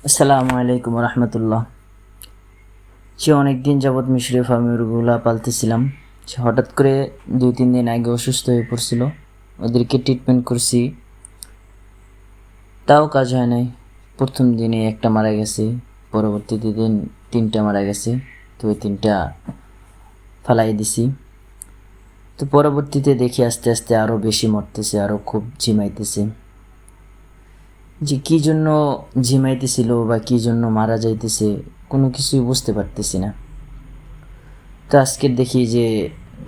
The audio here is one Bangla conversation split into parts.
আসসালামু আলাইকুম রহমতুল্লাহ। সে অনেক দিন যাবৎ মিশরি ফার্মিগুলা পালতেছিলাম। সে হঠাৎ করে 2-3 দিন আগে অসুস্থ হয়ে পড়ছিল। ওদেরকে ট্রিটমেন্ট করছি, তাও কাজ হয় নাই। প্রথম দিনে একটা মারা গেছে, পরবর্তীতে দিন 3টা মারা গেছে। তো ওই 3টা ফালাই দিছি। তো পরবর্তীতে দেখি আস্তে আস্তে আরও বেশি মরতেছে, আরও খুব ঝিমাইতেছে। যে কী জন্য ঝিমাইতেছিল বা কী জন্য মারা যাইতেছে কোনো কিছুই বুঝতে পারতেছি না। তো আজকের দেখি যে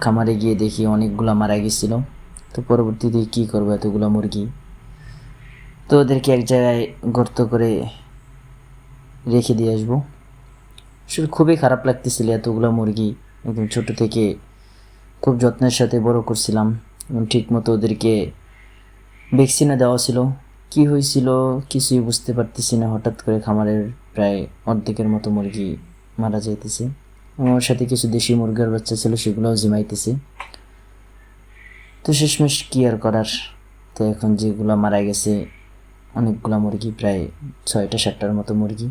খামারে গিয়ে দেখি অনেকগুলো মারা গেছিল। তো পরবর্তীতে কী করবো এতগুলো মুরগি, তো ওদেরকে এক জায়গায় গর্ত করে রেখে দিয়ে আসবো। আসলে খুবই খারাপ লাগতেছিল, এতগুলো মুরগি একদম ছোট থেকে খুব যত্নের সাথে বড় করছিলাম এবং ঠিক মতো ওদেরকে ভ্যাকসিনও দেওয়া ছিল। কি হয়েছিল কিছুই বুঝতে পারতেছি না। হঠাৎ করে খামারের প্রায় অর্ধেকের মতো মুরগি মারা যাইতেছে। আমার সাথে কিছু দেশি মুরগির বাচ্চা ছিল, সেগুলোও জিমাইতেছে। তো শেষমেশ কী আর করার। তো এখন যেগুলো মারা গেছে অনেকগুলো মুরগি, প্রায় 6টা 7টার মতো মুরগি।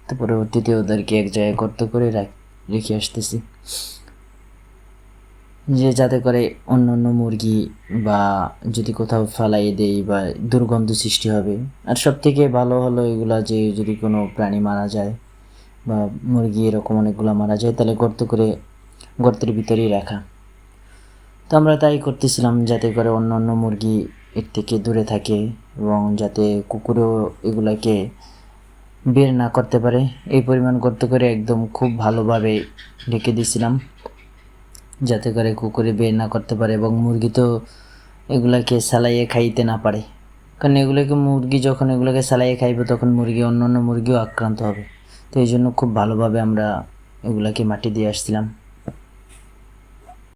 তো পরবর্তীতে ওদেরকে এক জায়গায় গর্ত করে রেখে আসতেছি, যে যাতে করে অন্য অন্য মুরগি বা যদি কোথাও ফালাই দেই বা দুর্গন্ধ সৃষ্টি হবে। আর সব থেকে ভালো হলো এগুলা যে যদি কোনো প্রাণী মারা যায় বা মুরগি এরকম অনেকগুলো মারা যায়, তাহলে গর্ত করে গর্তের ভিতরেই রাখা। তো আমরা তাই করতেছিলাম যাতে করে অন্য অন্য মুরগি এর থেকে দূরে থাকে এবং যাতে কুকুরও এগুলাকে বের না করতে পারে। এই পরিমাণ গর্ত করে একদম খুব ভালোভাবে ঢেকে দিয়েছিলাম যাতে করে কুকুরে বের না করতে পারে এবং মুরগি তো এগুলাকে সালাইয়ে খাইতে না পারে। কারণ মুরগি যখন এগুলোকে সালাইয়ে খাইবে তখন অন্য অন্য মুরগিও আক্রান্ত হবে। তো এই জন্য খুব ভালোভাবে আমরা এগুলাকে মাটি দিয়ে আসছিলাম।